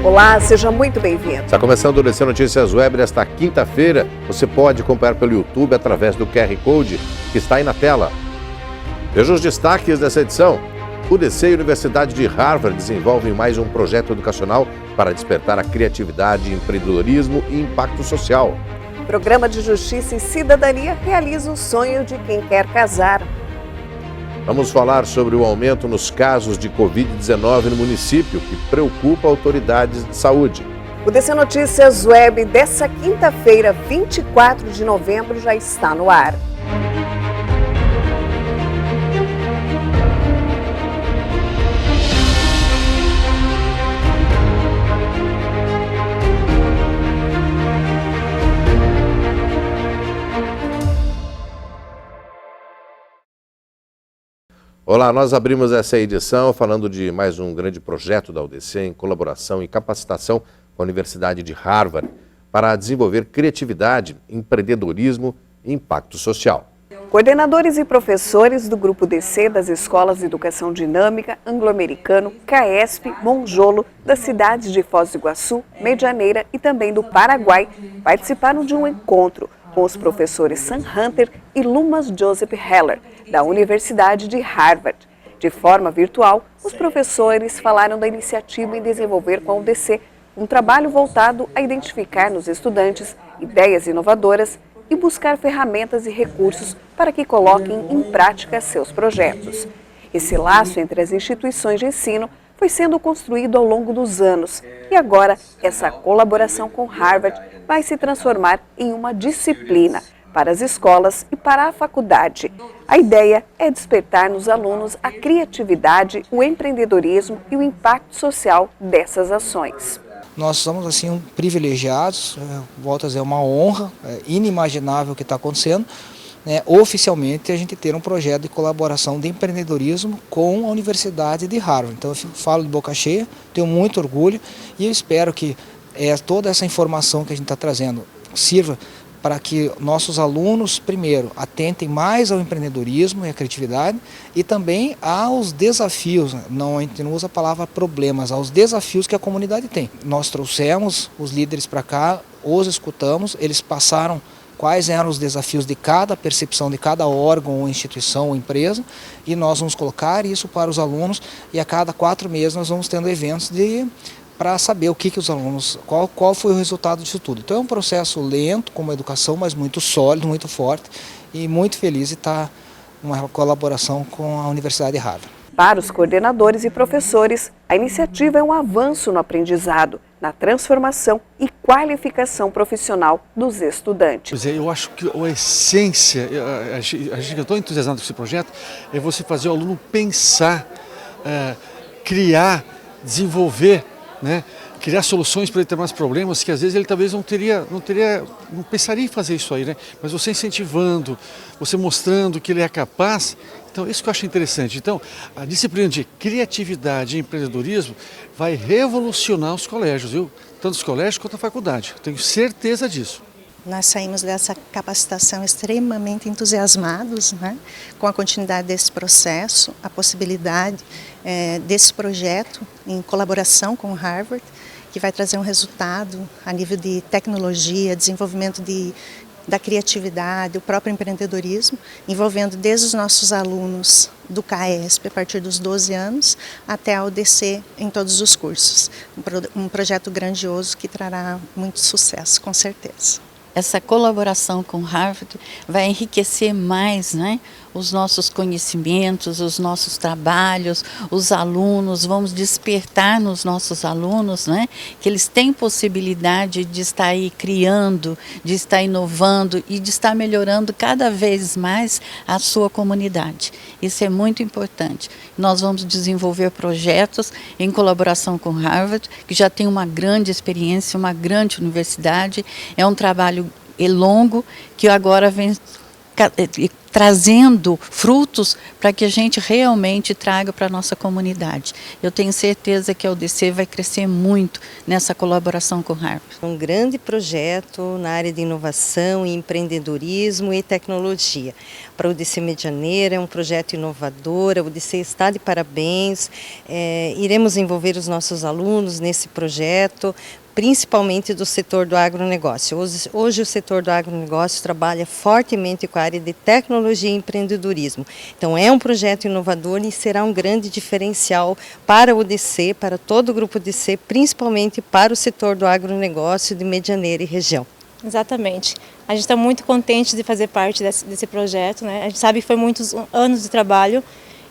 Olá, seja muito bem-vindo. Está começando o DC Notícias Web nesta quinta-feira. Você pode acompanhar pelo YouTube através do QR Code que está aí na tela. Veja os destaques dessa edição. O DC e a Universidade de Harvard desenvolvem mais um projeto educacional para despertar a criatividade, empreendedorismo e impacto social. O Programa de Justiça e Cidadania realiza o sonho de quem quer casar. Vamos falar sobre o aumento nos casos de Covid-19 no município, que preocupa autoridades de saúde. O DC Notícias Web dessa quinta-feira, 24 de novembro, já está no ar. Olá, nós abrimos essa edição falando de mais um grande projeto da UDC em colaboração e capacitação com a Universidade de Harvard para desenvolver criatividade, empreendedorismo e impacto social. Coordenadores e professores do Grupo DC das Escolas de Educação Dinâmica, Anglo-Americano, CAESP, Monjolo, das cidades de Foz do Iguaçu, Medianeira e também do Paraguai participaram de um encontro com os professores Sam Hunter e Lumas Joseph Heller, da Universidade de Harvard. De forma virtual, os professores falaram da iniciativa em desenvolver com a UDC um trabalho voltado a identificar nos estudantes ideias inovadoras e buscar ferramentas e recursos para que coloquem em prática seus projetos. Esse laço entre as instituições de ensino foi sendo construído ao longo dos anos e agora essa colaboração com Harvard vai se transformar em uma disciplina para as escolas e para a faculdade. A ideia é despertar nos alunos a criatividade, o empreendedorismo e o impacto social dessas ações. Nós somos assim privilegiados, volto a dizer, uma honra, inimaginável o que está acontecendo. Oficialmente a gente ter um projeto de colaboração de empreendedorismo com a Universidade de Harvard. Então eu falo de boca cheia, tenho muito orgulho e eu espero que toda essa informação que a gente está trazendo sirva para que nossos alunos, primeiro, atentem mais ao empreendedorismo e à criatividade e também aos desafios, a gente não usa a palavra problemas, aos desafios que a comunidade tem. Nós trouxemos os líderes para cá, os escutamos, eles passaram quais eram os desafios de cada percepção, de cada órgão, ou instituição ou empresa, e nós vamos colocar isso para os alunos e a cada 4 meses nós vamos tendo eventos para saber o que os alunos, qual foi o resultado disso tudo. Então é um processo lento, com uma educação, mas muito sólido, muito forte e muito feliz de estar uma colaboração com a Universidade de Harvard. Para os coordenadores e professores, a iniciativa é um avanço no aprendizado, na transformação e qualificação profissional dos estudantes. Pois é, eu acho que a essência, a gente que eu estou entusiasmado com esse projeto, é você fazer o aluno pensar, criar, desenvolver, criar soluções para determinados problemas que às vezes ele talvez não pensaria em fazer isso aí, Mas você incentivando, você mostrando que ele é capaz, então isso que eu acho interessante. Então a disciplina de criatividade e empreendedorismo vai revolucionar os colégios, viu? Tanto os colégios quanto a faculdade, eu tenho certeza disso. Nós saímos dessa capacitação extremamente entusiasmados, com a continuidade desse processo, a possibilidade desse projeto em colaboração com o Harvard, que vai trazer um resultado a nível de tecnologia, desenvolvimento da criatividade, o próprio empreendedorismo, envolvendo desde os nossos alunos do CAESP a partir dos 12 anos até a UDC em todos os cursos. Um projeto grandioso que trará muito sucesso, com certeza. Essa colaboração com Harvard vai enriquecer mais, os nossos conhecimentos, os nossos trabalhos, os alunos, vamos despertar nos nossos alunos, que eles têm possibilidade de estar aí criando, de estar inovando e de estar melhorando cada vez mais a sua comunidade. Isso é muito importante. Nós vamos desenvolver projetos em colaboração com Harvard, que já tem uma grande experiência, uma grande universidade, é um trabalho longo que agora vem trazendo frutos para que a gente realmente traga para a nossa comunidade. Eu tenho certeza que a UDC vai crescer muito nessa colaboração com o Harvard. Um grande projeto na área de inovação, empreendedorismo e tecnologia. Para a UDC Medianeira é um projeto inovador, a UDC está de parabéns, iremos envolver os nossos alunos nesse projeto, principalmente do setor do agronegócio. Hoje o setor do agronegócio trabalha fortemente com a área de tecnologia e empreendedorismo. Então é um projeto inovador e será um grande diferencial para o UDC, para todo o grupo UDC, principalmente para o setor do agronegócio de Medianeira e região. Exatamente. A gente está muito contente de fazer parte desse projeto, né? A gente sabe que foi muitos anos de trabalho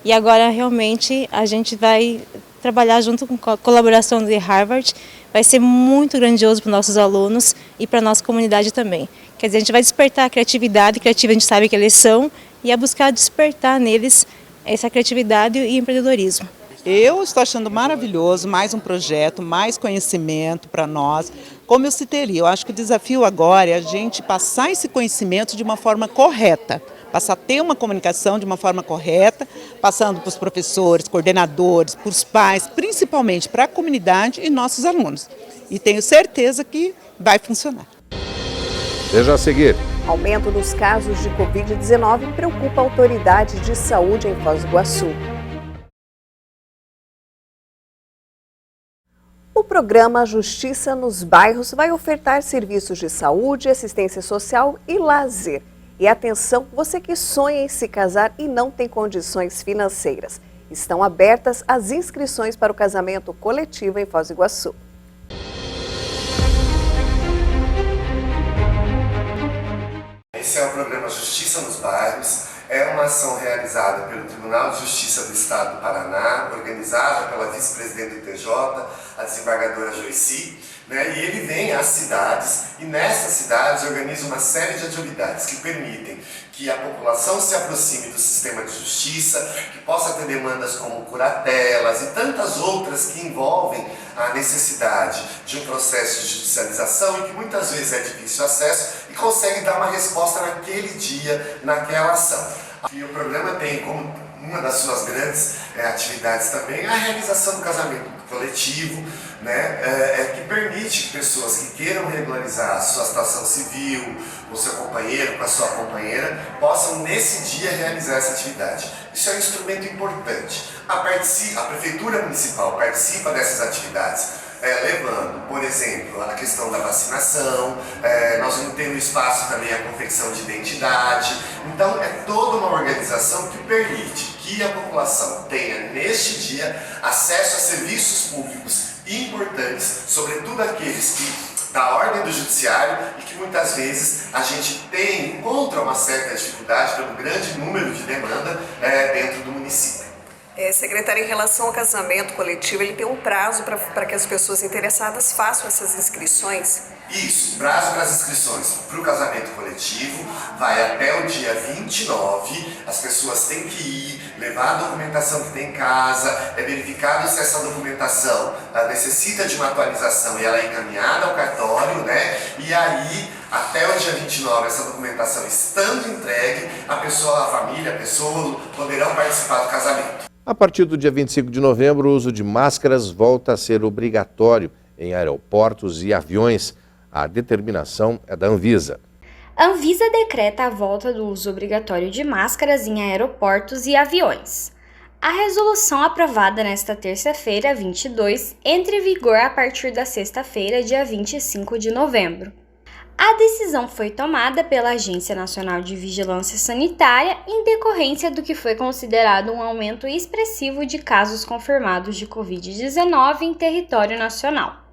e agora realmente a gente vai trabalhar junto com a colaboração de Harvard. Vai ser muito grandioso para os nossos alunos e para a nossa comunidade também. Quer dizer, a gente vai despertar a criatividade, criativa a gente sabe que eles são, e é buscar despertar neles essa criatividade e empreendedorismo. Eu estou achando maravilhoso, mais um projeto, mais conhecimento para nós. Como eu citei, eu acho que o desafio agora é a gente passar esse conhecimento de uma forma correta. Passar a ter uma comunicação de uma forma correta, passando para os professores, coordenadores, para os pais, principalmente para a comunidade e nossos alunos. E tenho certeza que vai funcionar. Veja a seguir. Aumento dos casos de Covid-19 preocupa a autoridade de saúde em Foz do Iguaçu. O programa Justiça nos Bairros vai ofertar serviços de saúde, assistência social e lazer. E atenção, você que sonha em se casar e não tem condições financeiras. Estão abertas as inscrições para o casamento coletivo em Foz do Iguaçu. Esse é o programa Justiça nos Bairros. É uma ação realizada pelo Tribunal de Justiça do Estado do Paraná, organizada pela vice-presidente do TJ, a desembargadora Joyci, né? E ele vem às cidades e nessas cidades organiza uma série de atividades que permitem que a população se aproxime do sistema de justiça, que possa ter demandas como curatelas e tantas outras que envolvem a necessidade de um processo de judicialização e que muitas vezes é difícil acesso e consegue dar uma resposta naquele dia, naquela ação. E o programa tem como uma das suas grandes atividades também a realização do casamento coletivo, né, que permite que pessoas que queiram regularizar a sua situação civil, com o seu companheiro, com a sua companheira, possam nesse dia realizar essa atividade. Isso é um instrumento importante. A Prefeitura Municipal participa dessas atividades, levando, por exemplo, a questão da vacinação, nós vamos ter no espaço também a confecção de identidade. Então é toda uma organização que permite que a população tenha neste dia acesso a serviços públicos importantes, sobretudo aqueles que da ordem do judiciário e que muitas vezes a gente encontra uma certa dificuldade pelo grande número de demanda dentro do município. Secretária, em relação ao casamento coletivo, ele tem um prazo para que as pessoas interessadas façam essas inscrições? Isso, o prazo para as inscrições para o casamento coletivo vai até o dia 29, as pessoas têm que ir, levar a documentação que tem em casa, é verificado se essa documentação necessita de uma atualização e ela é encaminhada ao cartório, né? E aí, até o dia 29, essa documentação estando entregue, a família, a pessoa poderão participar do casamento. A partir do dia 25 de novembro, o uso de máscaras volta a ser obrigatório em aeroportos e aviões. A determinação é da Anvisa. A Anvisa decreta a volta do uso obrigatório de máscaras em aeroportos e aviões. A resolução aprovada nesta terça-feira, 22, entra em vigor a partir da sexta-feira, dia 25 de novembro. A decisão foi tomada pela Agência Nacional de Vigilância Sanitária em decorrência do que foi considerado um aumento expressivo de casos confirmados de Covid-19 em território nacional.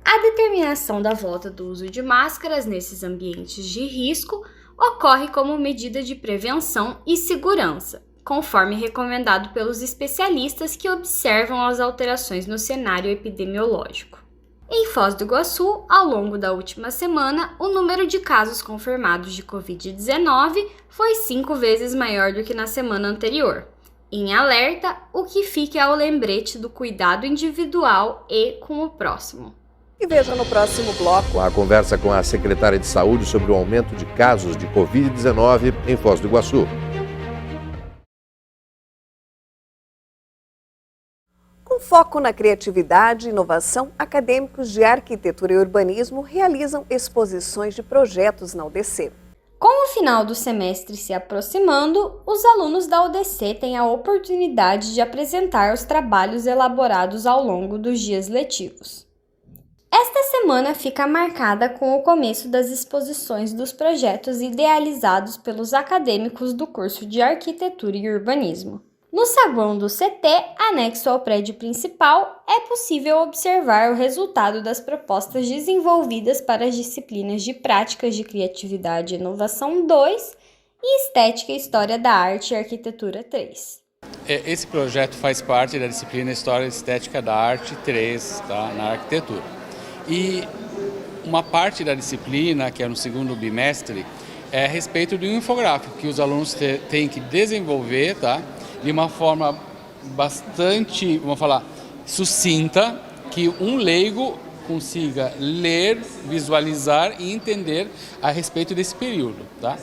A determinação da volta do uso de máscaras nesses ambientes de risco ocorre como medida de prevenção e segurança, conforme recomendado pelos especialistas que observam as alterações no cenário epidemiológico. Em Foz do Iguaçu, ao longo da última semana, o número de casos confirmados de Covid-19 foi 5 vezes maior do que na semana anterior. Em alerta, o que fica ao lembrete do cuidado individual e com o próximo. E veja no próximo bloco. A conversa com a secretária de Saúde sobre o aumento de casos de Covid-19 em Foz do Iguaçu. Com foco na criatividade e inovação, acadêmicos de arquitetura e urbanismo realizam exposições de projetos na UDC. Com o final do semestre se aproximando, os alunos da UDC têm a oportunidade de apresentar os trabalhos elaborados ao longo dos dias letivos. Esta semana fica marcada com o começo das exposições dos projetos idealizados pelos acadêmicos do curso de Arquitetura e Urbanismo. No saguão do CT, anexo ao prédio principal, é possível observar o resultado das propostas desenvolvidas para as disciplinas de Práticas de Criatividade e Inovação 2 e Estética e História da Arte e Arquitetura 3. Esse projeto faz parte da disciplina História e Estética da Arte 3, tá, na arquitetura. E uma parte da disciplina, que é no segundo bimestre, é a respeito de um infográfico que os alunos têm que desenvolver, tá, de uma forma bastante, vamos falar, sucinta, que um leigo consiga ler, visualizar e entender a respeito desse período. Tá?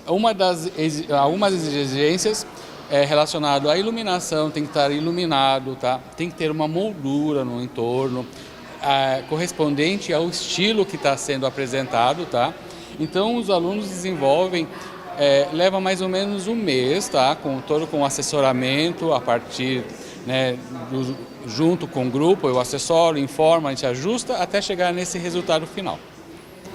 Algumas exigências relacionadas à iluminação, tem que estar iluminado, tá? Tem que ter uma moldura no entorno, correspondente ao estilo que está sendo apresentado. Tá? Então os alunos desenvolvem, leva mais ou menos um mês, tá? Com assessoramento a partir, né, junto com o grupo, eu assessoro, informo, a gente ajusta até chegar nesse resultado final.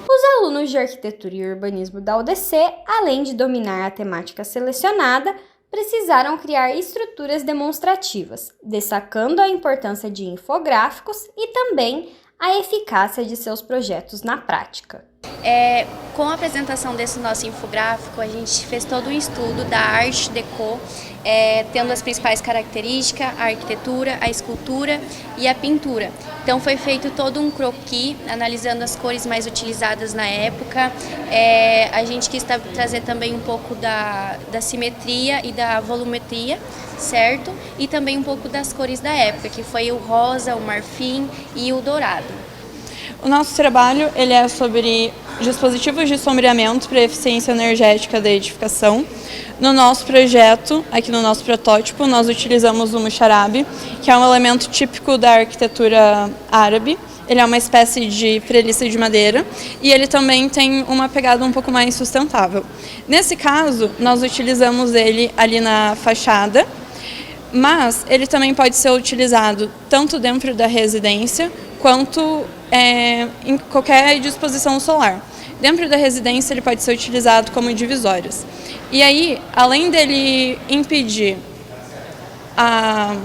Os alunos de Arquitetura e Urbanismo da UDC, além de dominar a temática selecionada, precisaram criar estruturas demonstrativas, destacando a importância de infográficos e também a eficácia de seus projetos na prática. Com a apresentação desse nosso infográfico, a gente fez todo um estudo da Art Deco, tendo as principais características, a arquitetura, a escultura e a pintura. Então foi feito todo um croquis, analisando as cores mais utilizadas na época. A gente quis trazer também um pouco da simetria e da volumetria, certo? E também um pouco das cores da época, que foi o rosa, o marfim e o dourado. O nosso trabalho ele é sobre dispositivos de sombreamento para eficiência energética da edificação. No nosso projeto, aqui no nosso protótipo, nós utilizamos o muxarabe, que é um elemento típico da arquitetura árabe. Ele é uma espécie de treliça de madeira e ele também tem uma pegada um pouco mais sustentável. Nesse caso, nós utilizamos ele ali na fachada, mas ele também pode ser utilizado tanto dentro da residência quanto em qualquer disposição solar. Dentro da residência ele pode ser utilizado como divisórias. E aí, além dele impedir a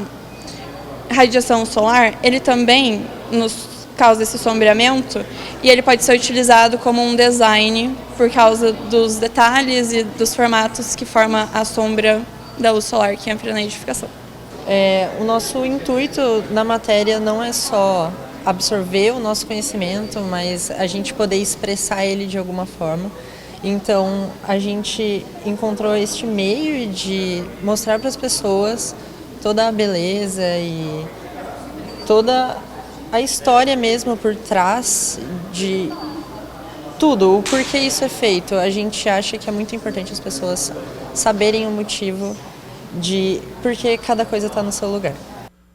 radiação solar, ele também nos causa esse sombreamento e ele pode ser utilizado como um design por causa dos detalhes e dos formatos que forma a sombra da luz solar que entra na edificação. O nosso intuito na matéria não é só absorver o nosso conhecimento, mas a gente poder expressar ele de alguma forma. Então, a gente encontrou este meio de mostrar para as pessoas toda a beleza e toda a história mesmo por trás de tudo, o porquê isso é feito. A gente acha que é muito importante as pessoas saberem o motivo de por que cada coisa está no seu lugar.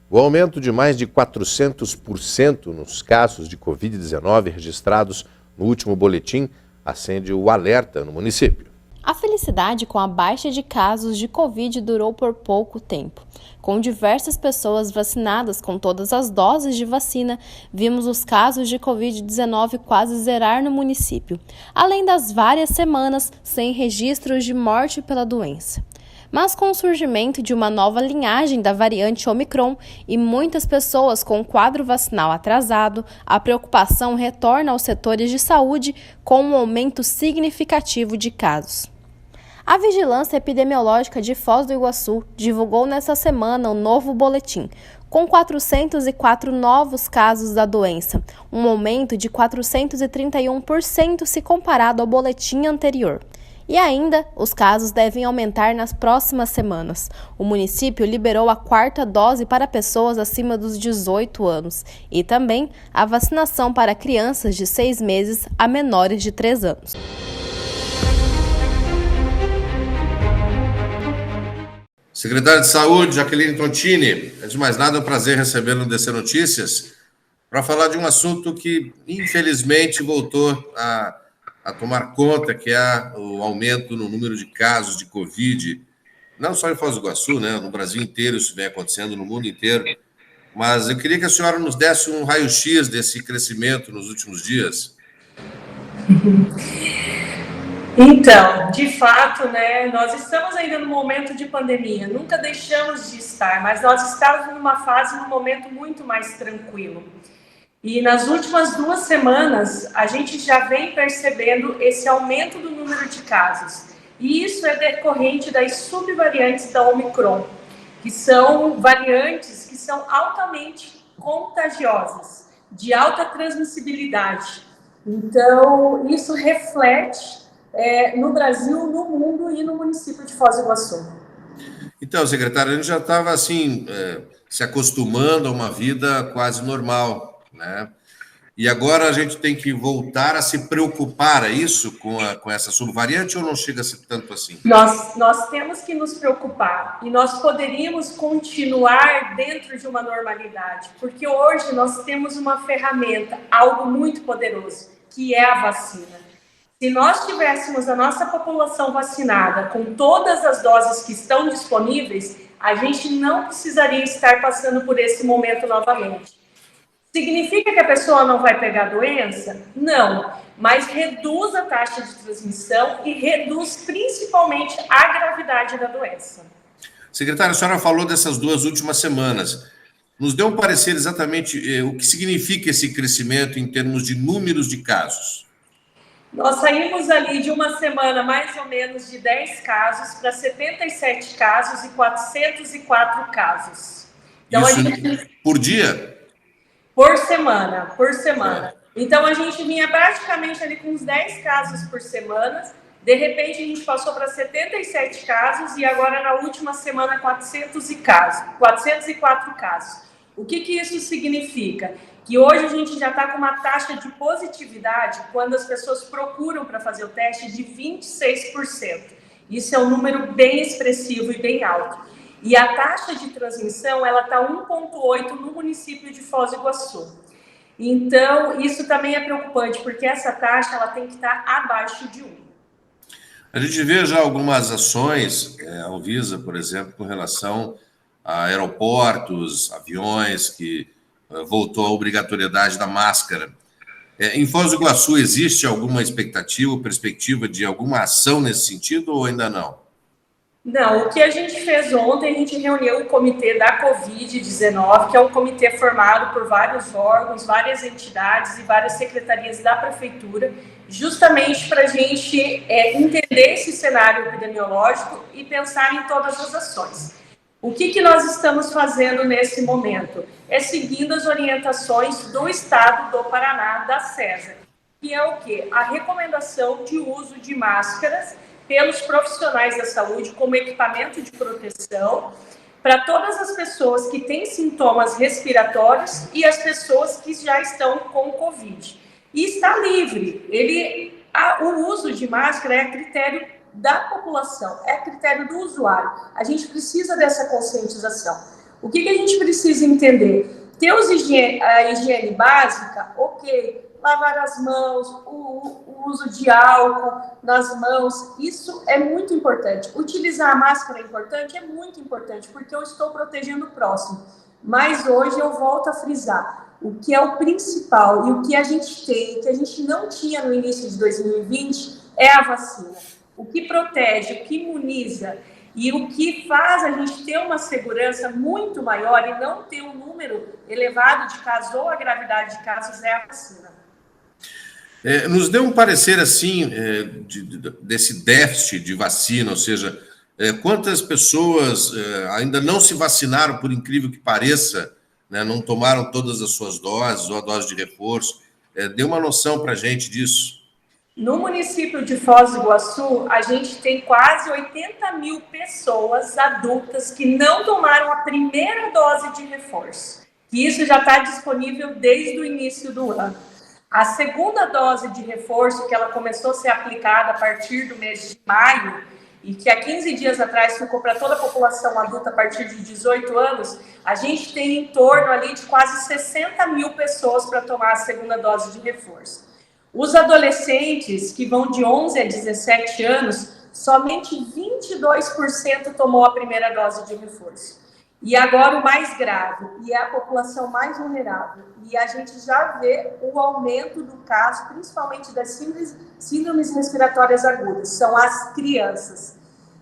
O aumento de mais de 400% nos casos de Covid-19 registrados no último boletim acende o alerta no município. A felicidade com a baixa de casos de Covid durou por pouco tempo. Com diversas pessoas vacinadas com todas as doses de vacina, vimos os casos de Covid-19 quase zerar no município, além das várias semanas sem registros de morte pela doença. Mas com o surgimento de uma nova linhagem da variante Omicron e muitas pessoas com quadro vacinal atrasado, a preocupação retorna aos setores de saúde com um aumento significativo de casos. A Vigilância Epidemiológica de Foz do Iguaçu divulgou nesta semana um novo boletim, com 404 novos casos da doença, um aumento de 431% se comparado ao boletim anterior. E ainda, os casos devem aumentar nas próximas semanas. O município liberou a 4ª dose para pessoas acima dos 18 anos e também a vacinação para crianças de 6 meses a menores de 3 anos. Secretária de Saúde, Jaqueline Tontini, antes de mais nada, é um prazer recebê-la no DC Notícias para falar de um assunto que, infelizmente, voltou a tomar conta, que é o aumento no número de casos de Covid, não só em Foz do Iguaçu, né? No Brasil inteiro isso vem acontecendo, no mundo inteiro. Mas eu queria que a senhora nos desse um raio-x desse crescimento nos últimos dias. Então, de fato, né, nós estamos ainda no momento de pandemia, nunca deixamos de estar, mas nós estamos numa fase, num momento muito mais tranquilo. E nas últimas 2 semanas, a gente já vem percebendo esse aumento do número de casos. E isso é decorrente das subvariantes da Omicron, que são variantes que são altamente contagiosas, de alta transmissibilidade. Então, isso reflete no Brasil, no mundo e no município de Foz do Iguaçu. Então, secretária, a gente já estava assim, se acostumando a uma vida quase normal, né? E agora a gente tem que voltar a se preocupar, é isso, com essa subvariante, ou não chega a ser tanto assim? Nós temos que nos preocupar e nós poderíamos continuar dentro de uma normalidade, porque hoje nós temos uma ferramenta, algo muito poderoso, que é a vacina. Se nós tivéssemos a nossa população vacinada com todas as doses que estão disponíveis, a gente não precisaria estar passando por esse momento novamente. Significa que a pessoa não vai pegar a doença? Não, mas reduz a taxa de transmissão e reduz principalmente a gravidade da doença. Secretária, a senhora falou dessas 2 últimas semanas. Nos dê um parecer exatamente o que significa esse crescimento em termos de números de casos. Nós saímos ali de uma semana mais ou menos de 10 casos para 77 casos e 404 casos. Então, isso por dia? Por semana. Então, a gente vinha praticamente ali com uns 10 casos por semana. De repente, a gente passou para 77 casos e agora, na última semana, 404 casos. O que isso significa? Que hoje a gente já está com uma taxa de positividade, quando as pessoas procuram para fazer o teste, de 26%. Isso é um número bem expressivo e bem alto. E a taxa de transmissão, ela está 1,8 no município de Foz do Iguaçu. Então, isso também é preocupante, porque essa taxa ela tem que estar abaixo de 1. A gente vê já algumas ações, a Anvisa, por exemplo, com relação a aeroportos, aviões, que voltou a obrigatoriedade da máscara. Em Foz do Iguaçu, existe alguma expectativa ou perspectiva de alguma ação nesse sentido ou ainda não? Não, o que a gente fez ontem, a gente reuniu o comitê da Covid-19, que é um comitê formado por vários órgãos, várias entidades e várias secretarias da prefeitura, justamente para a gente entender esse cenário epidemiológico e pensar em todas as ações. O que nós estamos fazendo nesse momento? É seguindo as orientações do Estado do Paraná, da CESA, que é o quê? A recomendação de uso de máscaras pelos profissionais da saúde como equipamento de proteção para todas as pessoas que têm sintomas respiratórios e as pessoas que já estão com Covid. E está livre. O uso de máscara é a critério da população, é a critério do usuário. A gente precisa dessa conscientização. O que a gente precisa entender? Ter a higiene básica, ok. Lavar as mãos, o uso de álcool nas mãos, isso é muito importante. Utilizar a máscara é muito importante, porque eu estou protegendo o próximo. Mas hoje eu volto a frisar, o que é o principal e o que a gente tem, que a gente não tinha no início de 2020, é a vacina. O que protege, o que imuniza e o que faz a gente ter uma segurança muito maior e não ter um número elevado de casos ou a gravidade de casos é a vacina. Nos dê um parecer assim desse déficit de vacina, ou seja, quantas pessoas ainda não se vacinaram, por incrível que pareça, né, não tomaram todas as suas doses ou a dose de reforço. Dê uma noção para a gente disso. No município de Foz do Iguaçu, a gente tem quase 80 mil pessoas adultas que não tomaram a primeira dose de reforço. E isso já está disponível desde o início do ano. A segunda dose de reforço, que ela começou a ser aplicada a partir do mês de maio, e que há 15 dias atrás ficou para toda a população adulta a partir de 18 anos, a gente tem em torno ali de quase 60 mil pessoas para tomar a segunda dose de reforço. Os adolescentes, que vão de 11 a 17 anos, somente 22% tomou a primeira dose de reforço. E agora o mais grave, e é a população mais vulnerável. E a gente já vê o aumento do caso, principalmente das síndromes respiratórias agudas, são as crianças.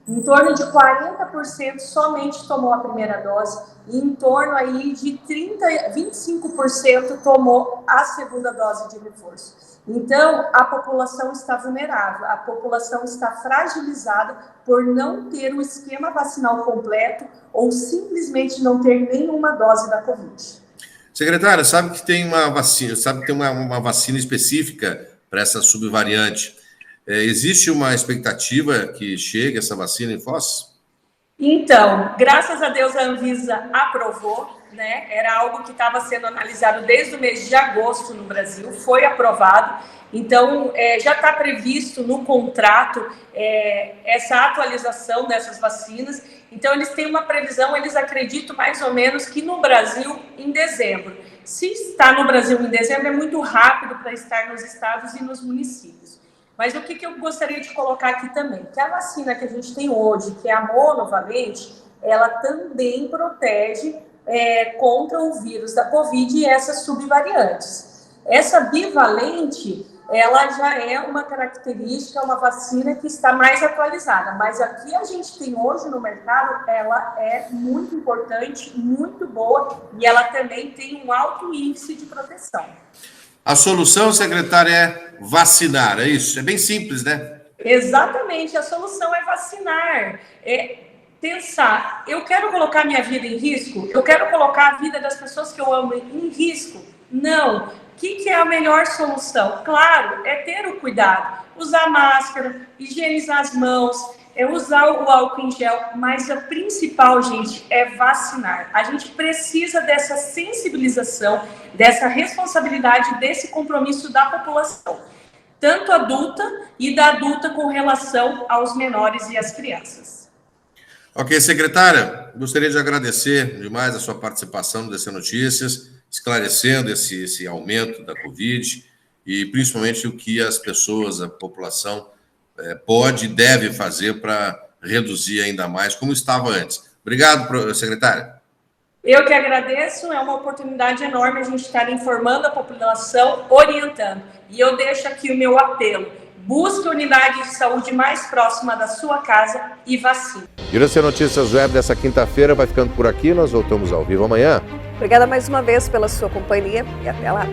Em torno de 40% somente tomou a primeira dose, e em torno aí de 25% tomou a segunda dose de reforço. Então, a população está vulnerável, a população está fragilizada por não ter o esquema vacinal completo ou simplesmente não ter nenhuma dose da Covid. Secretária, sabe que tem uma vacina específica para essa subvariante. Existe uma expectativa que chegue essa vacina em Foz? Então, graças a Deus a Anvisa aprovou, né? Era algo que estava sendo analisado desde o mês de agosto no Brasil, foi aprovado. Então, já está previsto no contrato essa atualização dessas vacinas. Então, eles têm uma previsão, eles acreditam mais ou menos que no Brasil, em dezembro. Se está no Brasil em dezembro, é muito rápido para estar nos estados e nos municípios. Mas o que eu gostaria de colocar aqui também? Que a vacina que a gente tem hoje, que é a monovalente, ela também protege contra o vírus da Covid e essas subvariantes. Essa bivalente, ela já é uma característica, uma vacina que está mais atualizada, mas a que a gente tem hoje no mercado, ela é muito importante, muito boa, e ela também tem um alto índice de proteção. A solução, secretária, é vacinar, é isso? É bem simples, né? Exatamente, a solução é vacinar. Pensar, eu quero colocar minha vida em risco? Eu quero colocar a vida das pessoas que eu amo em risco? Não. O que é a melhor solução? Claro, é ter o cuidado. Usar máscara, higienizar as mãos, usar o álcool em gel, mas a principal, gente, é vacinar. A gente precisa dessa sensibilização, dessa responsabilidade, desse compromisso da população, tanto adulta e da adulta com relação aos menores e às crianças. Ok, secretária, gostaria de agradecer demais a sua participação no DC Notícias, esclarecendo esse aumento da Covid e principalmente o que as pessoas, a população, pode e deve fazer para reduzir ainda mais como estava antes. Obrigado, secretária. Eu que agradeço, é uma oportunidade enorme a gente estar informando a população, orientando. E eu deixo aqui o meu apelo. Busque a unidade de saúde mais próxima da sua casa e vacine. E o DC Notícias Web dessa quinta-feira vai ficando por aqui. Nós voltamos ao vivo amanhã. Obrigada mais uma vez pela sua companhia e até lá.